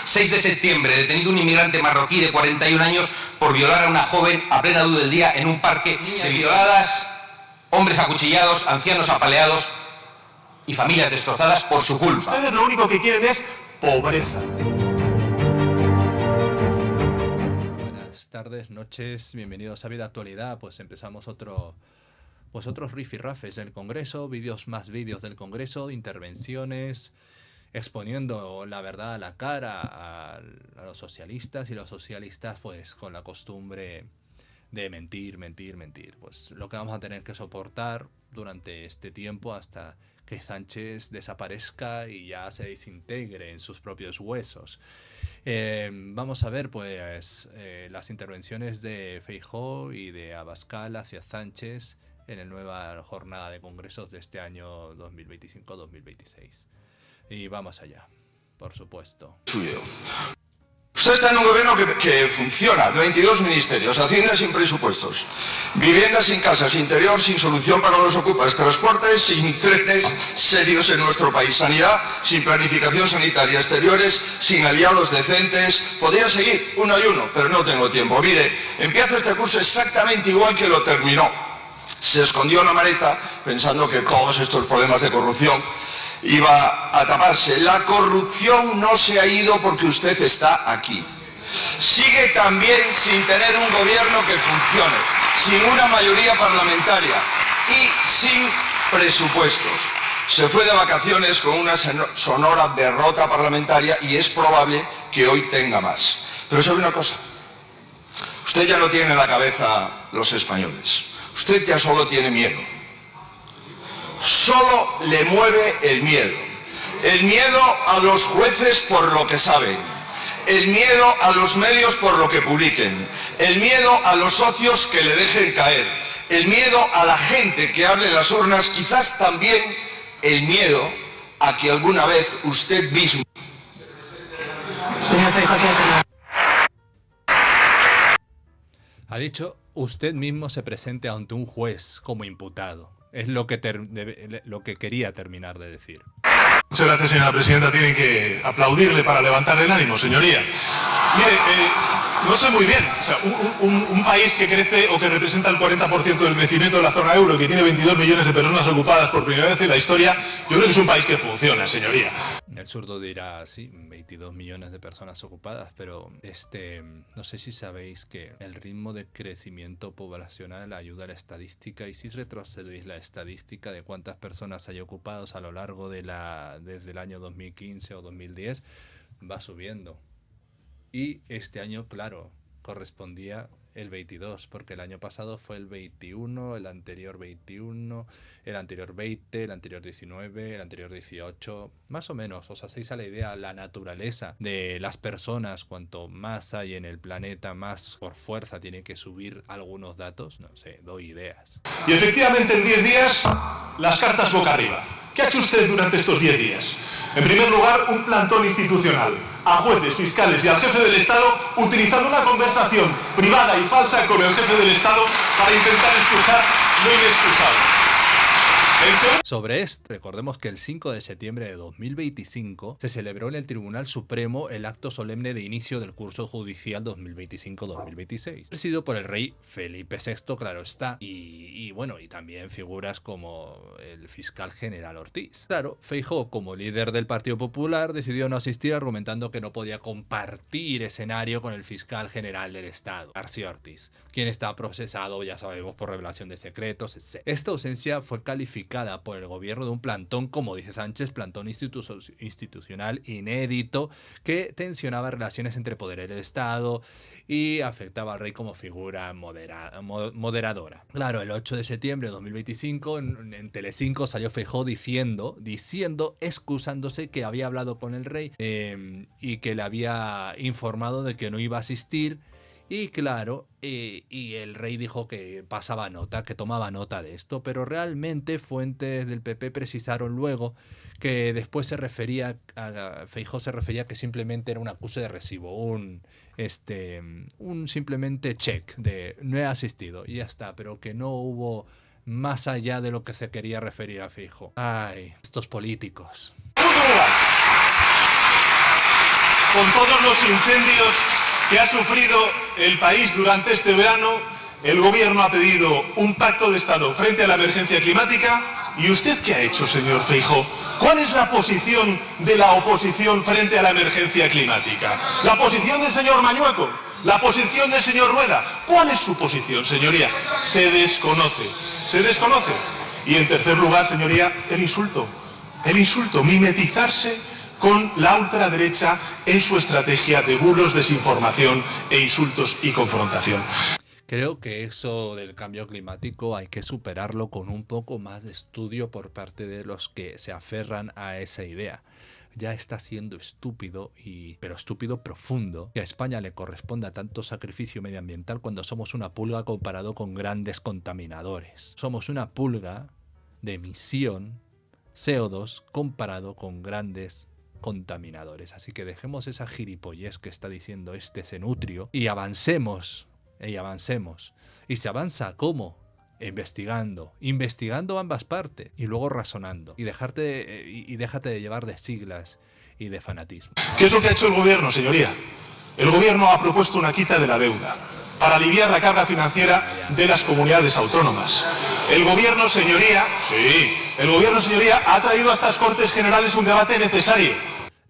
6 de septiembre, detenido un inmigrante marroquí de 41 años por violar a una joven a plena luz del día en un parque. Niñas violadas, hombres acuchillados, ancianos apaleados y familias destrozadas por su culpa. Ustedes lo único que quieren es pobreza. Buenas tardes, noches, bienvenidos a Vida Actualidad. Pues empezamos otros rifirrafes del Congreso, más vídeos del Congreso, intervenciones, exponiendo la verdad a la cara a los socialistas, y los socialistas pues con la costumbre de mentir. Pues lo que vamos a tener que soportar durante este tiempo hasta que Sánchez desaparezca y ya se desintegre en sus propios huesos. Vamos a ver pues las intervenciones de Feijóo y de Abascal hacia Sánchez en la nueva jornada de congresos de este año 2025-2026. Y vamos allá, por supuesto. Suyo. Usted está en un gobierno que funciona, 22 ministerios, Hacienda sin presupuestos, vivienda sin casas, interior sin solución para los ocupas, transportes sin trenes serios en nuestro país, sanidad sin planificación sanitaria, exteriores sin aliados decentes. Podría seguir uno y uno, pero no tengo tiempo. Mire, empieza este curso exactamente igual que lo terminó. Se escondió en la maleta pensando que todos estos problemas de corrupción iba a taparse. La corrupción no se ha ido porque usted está aquí. Sigue también sin tener un gobierno que funcione, sin una mayoría parlamentaria y sin presupuestos. Se fue de vacaciones con una sonora derrota parlamentaria y es probable que hoy tenga más. Pero sabe una cosa, usted ya no tiene en la cabeza los españoles. Usted ya solo tiene miedo. Solo le mueve el miedo. El miedo a los jueces por lo que saben. El miedo a los medios por lo que publiquen. El miedo a los socios que le dejen caer. El miedo a la gente que hable en las urnas. Quizás también el miedo a que alguna vez usted mismo... Ha dicho, usted mismo se presente ante un juez como imputado. Es lo que quería terminar de decir. Muchas gracias, señora presidenta. Tienen que aplaudirle para levantar el ánimo, señoría. Mire, no sé muy bien. O sea, un país que crece o que representa el 40% del crecimiento de la zona euro, que tiene 22 millones de personas ocupadas por primera vez en la historia, yo creo que es un país que funciona, señoría. El zurdo dirá, sí, 22 millones de personas ocupadas, pero no sé si sabéis que el ritmo de crecimiento poblacional ayuda a la estadística, y si retrocedéis la estadística de cuántas personas hay ocupadas a lo largo desde el año 2015 o 2010, va subiendo. Y este año, claro, correspondía el 22, porque el año pasado fue el 21, el anterior 21, el anterior 20, el anterior 19, el anterior 18, más o menos. Os hacéis a la idea, la naturaleza de las personas, cuanto más hay en el planeta, más por fuerza tiene que subir algunos datos. No sé, doy ideas. Y efectivamente en 10 días, las cartas boca arriba. ¿Qué ha hecho usted durante estos 10 días? En primer lugar, un plantón institucional a jueces, fiscales y al jefe del Estado, utilizando una conversación privada y falsa con el jefe del Estado para intentar excusar lo inexcusable. Sobre esto, recordemos que el 5 de septiembre de 2025 se celebró en el Tribunal Supremo el acto solemne de inicio del curso judicial 2025-2026, presidido por el rey Felipe VI, claro está, y también figuras como el fiscal general Ortiz. Claro, Feijóo, como líder del Partido Popular, decidió no asistir, argumentando que no podía compartir escenario con el fiscal general del Estado, García Ortiz, quien está procesado, ya sabemos, por revelación de secretos, etc. Esta ausencia fue calificada por el gobierno de un plantón, como dice Sánchez, plantón institucional inédito, que tensionaba relaciones entre poderes del Estado y afectaba al rey como figura moderadora. Claro, el 8 de septiembre de 2025 en Telecinco salió Feijóo diciendo, excusándose, que había hablado con el rey y que le había informado de que no iba a asistir. Y claro, y el rey dijo que pasaba nota, que tomaba nota de esto, pero realmente fuentes del PP precisaron luego que después Feijóo se refería que simplemente era un acuse de recibo, un simplemente check de no he asistido y ya está, pero que no hubo más allá de lo que se quería referir a Feijóo. Ay, estos políticos. con todos los incendios que ha sufrido el país durante este verano, el Gobierno ha pedido un pacto de Estado frente a la emergencia climática. ¿Y usted qué ha hecho, señor Feijóo? ¿Cuál es la posición de la oposición frente a la emergencia climática? ¿La posición del señor Mañueco? ¿La posición del señor Rueda? ¿Cuál es su posición, señoría? Se desconoce. Se desconoce. Y en tercer lugar, señoría, el insulto. El insulto, mimetizarse con la ultraderecha en su estrategia de bulos, desinformación e insultos y confrontación. Creo que eso del cambio climático hay que superarlo con un poco más de estudio por parte de los que se aferran a esa idea. Ya está siendo estúpido, pero estúpido profundo, que a España le corresponda tanto sacrificio medioambiental cuando somos una pulga comparado con grandes contaminadores. Somos una pulga de emisión CO2 comparado con grandes contaminadores. Así que dejemos esa gilipollez que está diciendo este Zenutrio y avancemos. ¿Y se avanza cómo? Investigando ambas partes y luego razonando. Y déjate de llevar de siglas y de fanatismo. ¿Qué es lo que ha hecho el Gobierno, señoría? El Gobierno ha propuesto una quita de la deuda para aliviar la carga financiera de las comunidades autónomas. El Gobierno, señoría, ha traído a estas Cortes Generales un debate necesario.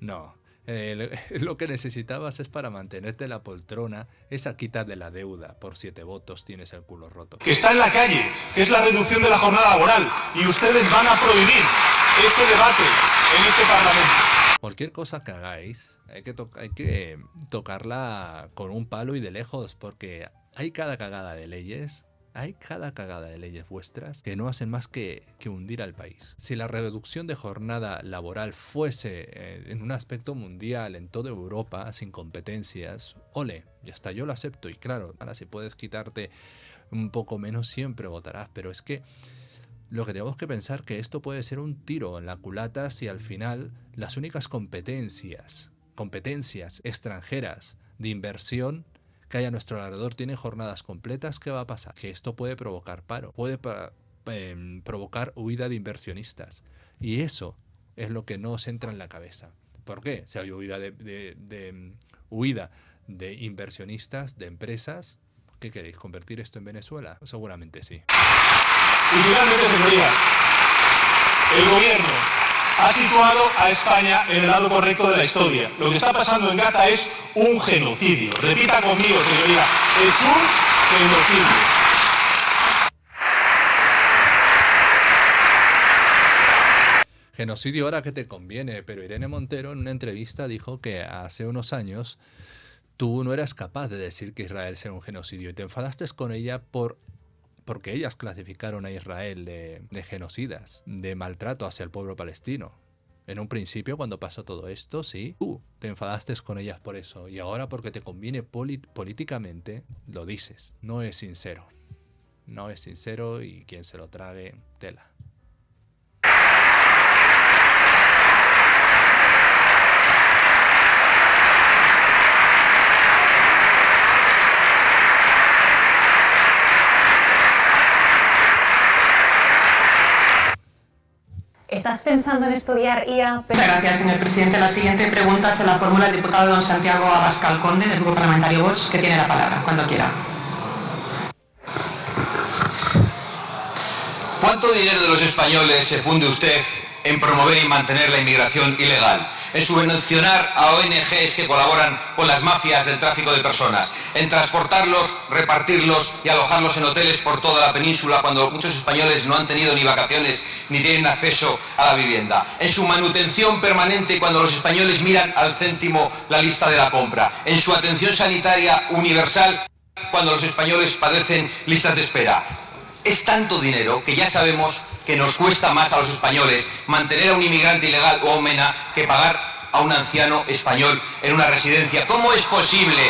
No. Lo que necesitabas es para mantenerte en la poltrona esa quita de la deuda. Por 7 votos tienes el culo roto. Que está en la calle, que es la reducción de la jornada laboral. Y ustedes van a prohibir ese debate en este Parlamento. Cualquier cosa que hagáis, hay que tocarla con un palo y de lejos, porque hay cada cagada de leyes. Hay cada cagada de leyes vuestras que no hacen más que hundir al país. Si la reducción de jornada laboral fuese en un aspecto mundial, en toda Europa, sin competencias, ole, ya está, yo lo acepto. Y claro, ahora si puedes quitarte un poco menos, siempre votarás. Pero es que lo que tenemos que pensar que esto puede ser un tiro en la culata si al final las únicas competencias extranjeras de inversión que hay a nuestro alrededor tienen jornadas completas. ¿Qué va a pasar? Que esto puede provocar paro, puede provocar huida de inversionistas. Y eso es lo que no os entra en la cabeza. ¿Por qué? Si hay huida de inversionistas, de empresas, ¿qué queréis? ¿Convertir esto en Venezuela? Seguramente sí. Y finalmente, señoría, el Gobierno ha situado a España en el lado correcto de la historia. Lo que está pasando en Gaza es un genocidio. Repita conmigo, señoría, es un genocidio. Genocidio ahora que te conviene, pero Irene Montero en una entrevista dijo que hace unos años tú no eras capaz de decir que Israel sea un genocidio y te enfadaste con ella porque ellas clasificaron a Israel de genocidas, de maltrato hacia el pueblo palestino. En un principio, cuando pasó todo esto, sí, tú te enfadaste con ellas por eso. Y ahora porque te conviene políticamente, lo dices. No es sincero. No es sincero y quien se lo trague, tela. ¿Estás pensando en estudiar IA? Muchas gracias, señor presidente. La siguiente pregunta se la formula el diputado don Santiago Abascal Conde, del Grupo Parlamentario Vox, que tiene la palabra, cuando quiera. ¿Cuánto dinero de los españoles se funde usted en promover y mantener la inmigración ilegal? En subvencionar a ONGs que colaboran con las mafias del tráfico de personas, en transportarlos, repartirlos y alojarlos en hoteles por toda la península cuando muchos españoles no han tenido ni vacaciones ni tienen acceso a la vivienda, en su manutención permanente cuando los españoles miran al céntimo la lista de la compra, en su atención sanitaria universal cuando los españoles padecen listas de espera. Es tanto dinero que ya sabemos que nos cuesta más a los españoles mantener a un inmigrante ilegal o a un MENA que pagar a un anciano español en una residencia. ¿Cómo es posible?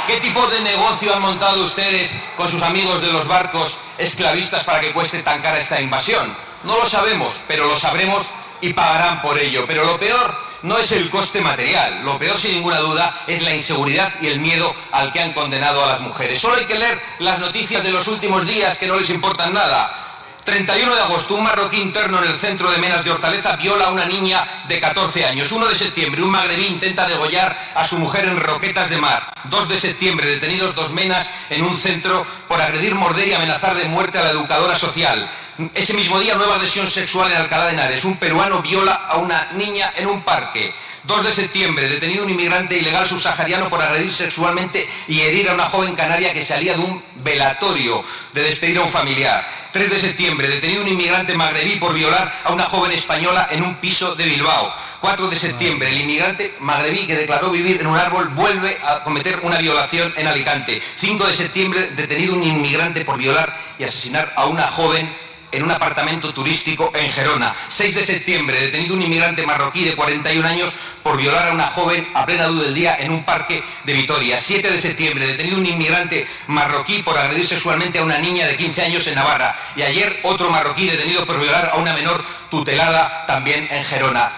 ¿Qué tipo de negocio han montado ustedes con sus amigos de los barcos esclavistas para que cueste tan cara esta invasión? No lo sabemos, pero lo sabremos y pagarán por ello. Pero lo peor no es el coste material, lo peor sin ninguna duda es la inseguridad y el miedo al que han condenado a las mujeres. Solo hay que leer las noticias de los últimos días que no les importan nada. 31 de agosto, un marroquí interno en el centro de Menas de Hortaleza viola a una niña de 14 años. 1 de septiembre, un magrebí intenta degollar a su mujer en Roquetas de Mar. 2 de septiembre, detenidos 2 menas en un centro por agredir, morder y amenazar de muerte a la educadora social. Ese mismo día, nueva agresión sexual en Alcalá de Henares. Un peruano viola a una niña en un parque. 2 de septiembre, detenido un inmigrante ilegal subsahariano por agredir sexualmente y herir a una joven canaria que salía de un velatorio de despedir a un familiar. 3 de septiembre, detenido un inmigrante magrebí por violar a una joven española en un piso de Bilbao. 4 de septiembre, el inmigrante magrebí que declaró vivir en un árbol vuelve a cometer una violación en Alicante. 5 de septiembre, detenido un inmigrante por violar y asesinar a una joven en un apartamento turístico en Gerona. 6 de septiembre, detenido un inmigrante marroquí de 41 años por violar a una joven a plena luz del día en un parque de Vitoria. 7 de septiembre, detenido un inmigrante marroquí por agredir sexualmente a una niña de 15 años en Navarra. Y ayer otro marroquí detenido por violar a una menor tutelada también en Gerona.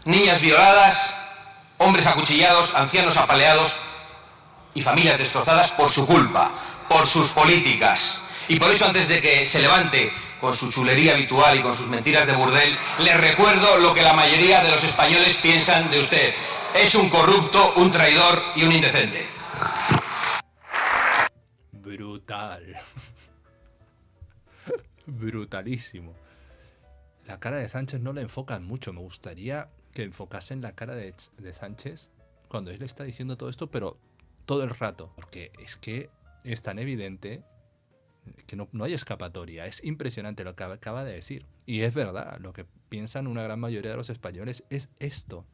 Niñas violadas, hombres acuchillados, ancianos apaleados y familias destrozadas por su culpa, por sus políticas. Y por eso, antes de que se levante con su chulería habitual y con sus mentiras de burdel, les recuerdo lo que la mayoría de los españoles piensan de usted. Es un corrupto, un traidor y un indecente. Brutal. Brutalísimo. La cara de Sánchez no la enfocan mucho. Me gustaría que enfocasen la cara de Sánchez cuando él está diciendo todo esto, pero todo el rato. Porque es que es tan evidente que no hay escapatoria. Es impresionante lo que acaba de decir. Y es verdad, lo que piensan una gran mayoría de los españoles es esto.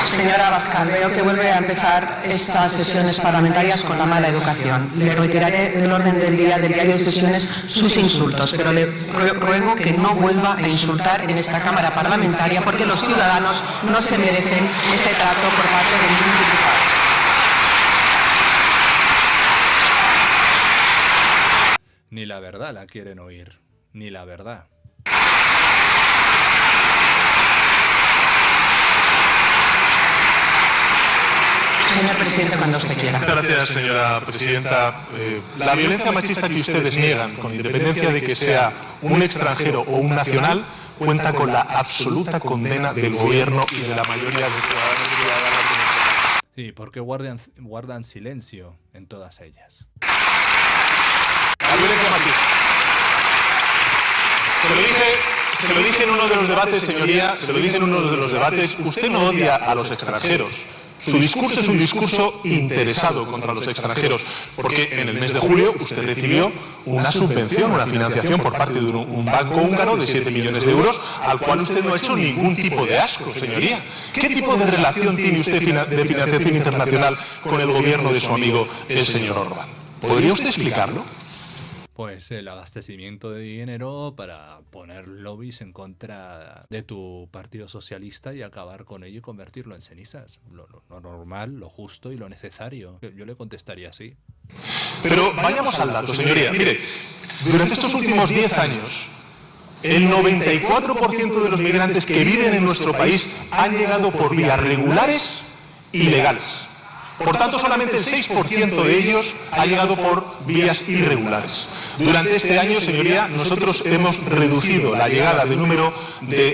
Señora Abascal, veo que vuelve a empezar estas sesiones parlamentarias con la mala educación. Le retiraré del orden del día del diario de sesiones sus insultos, pero le ruego que no vuelva a insultar en esta Cámara parlamentaria porque los ciudadanos no se merecen ese trato por parte de ningún diputado. Ni la verdad la quieren oír, ni la verdad. Señor presidente, cuando usted quiera. Gracias, señora presidenta. La violencia machista que ustedes niegan, con independencia de que sea un extranjero o un nacional, cuenta con la absoluta condena del gobierno y de la mayoría de los ciudadanos y ciudadanas. Sí, porque guardan silencio en todas ellas. La violencia machista. Se lo dije en uno de los debates, señoría, se lo dije en uno de los debates, usted no odia a los extranjeros. Su discurso es un discurso interesado contra los extranjeros, porque en el mes de julio usted recibió una subvención, una financiación por parte de un banco húngaro de 7 millones de euros, al cual usted no ha hecho ningún tipo de asco, señoría. ¿Qué tipo de relación tiene usted de financiación internacional con el gobierno de su amigo, el señor Orbán? ¿Podría usted explicarlo? Pues el abastecimiento de dinero para poner lobbies en contra de tu partido socialista y acabar con ello y convertirlo en cenizas. Lo normal, lo justo y lo necesario. Yo le contestaría así. Pero vayamos al dato, señoría. Mire, durante estos últimos 10 años, el 94% de los migrantes que viven en nuestro país han llegado por vías regulares y legales. Por tanto, solamente el 6% de ellos ha llegado por vías irregulares. Durante este año, señoría, nosotros hemos reducido la llegada de número de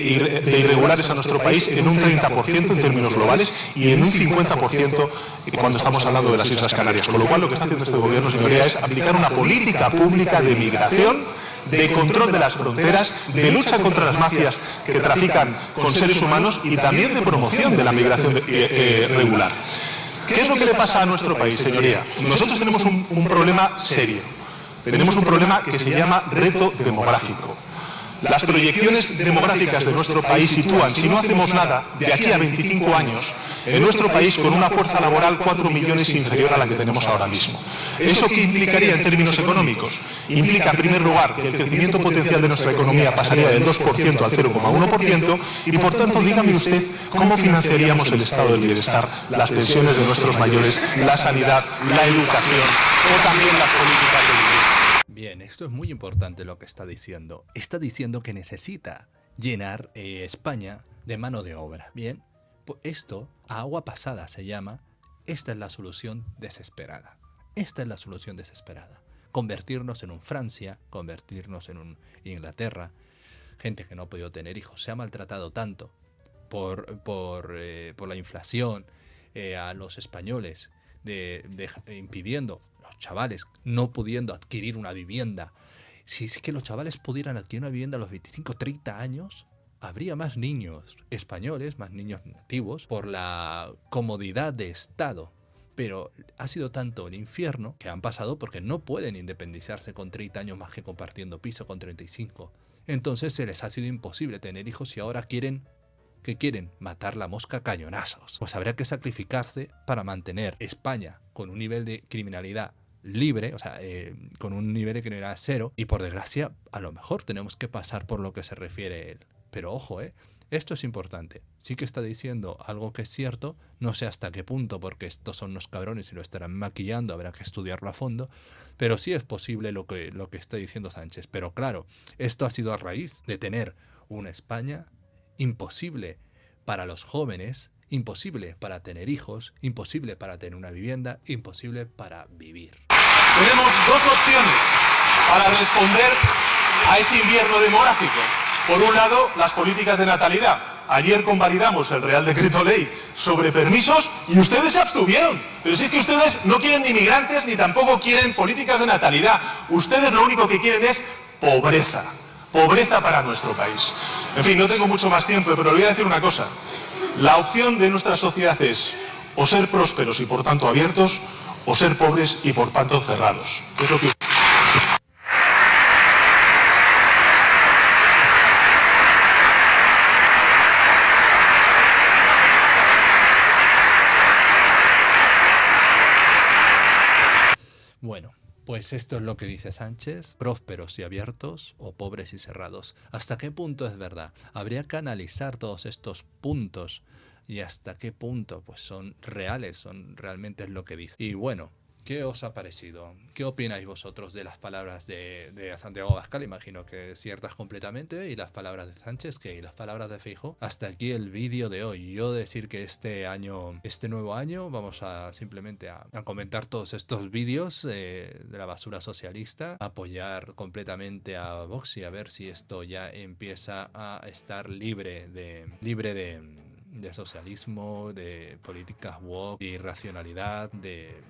irregulares a nuestro país en un 30% en términos globales y en un 50% cuando estamos hablando de las Islas Canarias. Con lo cual, lo que está haciendo este gobierno, señoría, es aplicar una política pública de migración, de control de las fronteras, de lucha contra las mafias que trafican con seres humanos y también de promoción de la migración regular. ¿Qué es lo que le pasa a nuestro país, señoría? Nosotros tenemos un problema serio. Tenemos un problema que se llama reto demográfico. Las proyecciones demográficas de nuestro país sitúan, si no hacemos nada, de aquí a 25 años, en nuestro país con una fuerza laboral 4 millones inferior a la que tenemos ahora mismo. ¿Eso qué implicaría en términos económicos? Implica, en primer lugar, que el crecimiento potencial de nuestra economía pasaría del 2% al 0,1% y, por tanto, dígame usted cómo financiaríamos el estado del bienestar, las pensiones de nuestros mayores, la sanidad, la educación o también las políticas de vivienda. Bien, esto es muy importante lo que está diciendo. Está diciendo que necesita llenar España de mano de obra. Bien, pues esto, a agua pasada se llama, esta es la solución desesperada. Esta es la solución desesperada. Convertirnos en un Francia, convertirnos en un Inglaterra. Gente que no ha podido tener hijos, se ha maltratado tanto por la inflación a los españoles, impidiendo los chavales no pudiendo adquirir una vivienda. Si es que los chavales pudieran adquirir una vivienda a los 25, 30 años, habría más niños españoles, más niños nativos, por la comodidad de Estado. Pero ha sido tanto el infierno que han pasado porque no pueden independizarse con 30 años más que compartiendo piso con 35. Entonces se les ha sido imposible tener hijos y ahora quieren... ¿Qué quieren? Matar la mosca a cañonazos. Pues habrá que sacrificarse para mantener España con un nivel de criminalidad libre, o sea, con un nivel de criminalidad cero, y por desgracia, a lo mejor tenemos que pasar por lo que se refiere él. Pero ojo, esto es importante. Sí que está diciendo algo que es cierto, no sé hasta qué punto, porque estos son unos cabrones y lo estarán maquillando, habrá que estudiarlo a fondo, pero sí es posible lo que está diciendo Sánchez. Pero claro, esto ha sido a raíz de tener una España imposible para los jóvenes, imposible para tener hijos, imposible para tener una vivienda, imposible para vivir. Tenemos dos opciones para responder a ese invierno demográfico. Por un lado, las políticas de natalidad. Ayer convalidamos el Real Decreto Ley sobre permisos y ustedes se abstuvieron. Pero si es que ustedes no quieren ni migrantes ni tampoco quieren políticas de natalidad. Ustedes lo único que quieren es pobreza. Pobreza para nuestro país. En fin, no tengo mucho más tiempo, pero le voy a decir una cosa. La opción de nuestra sociedad es o ser prósperos y por tanto abiertos, o ser pobres y por tanto cerrados. Es lo que... Bueno, pues esto es lo que dice Sánchez, prósperos y abiertos o pobres y cerrados. ¿Hasta qué punto es verdad? Habría que analizar todos estos puntos y hasta qué punto pues son reales, son realmente es lo que dice. Y bueno, ¿qué os ha parecido? ¿Qué opináis vosotros de las palabras de Santiago Abascal? Imagino que ciertas completamente, y las palabras de Sánchez, y las palabras de Feijóo. Hasta aquí el vídeo de hoy. Yo decir que este nuevo año, vamos a simplemente a comentar todos estos vídeos de la basura socialista, apoyar completamente a Vox y a ver si esto ya empieza a estar libre de socialismo, de políticas woke, de irracionalidad, de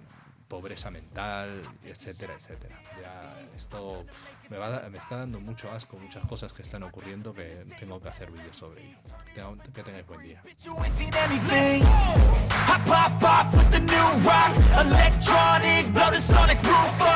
pobreza mental, etcétera, etcétera. Ya esto me está dando mucho asco, muchas cosas que están ocurriendo que tengo que hacer vídeos sobre ello. Que tengáis buen día. I pop off with the new rock, electronic, blow the sonic roof up.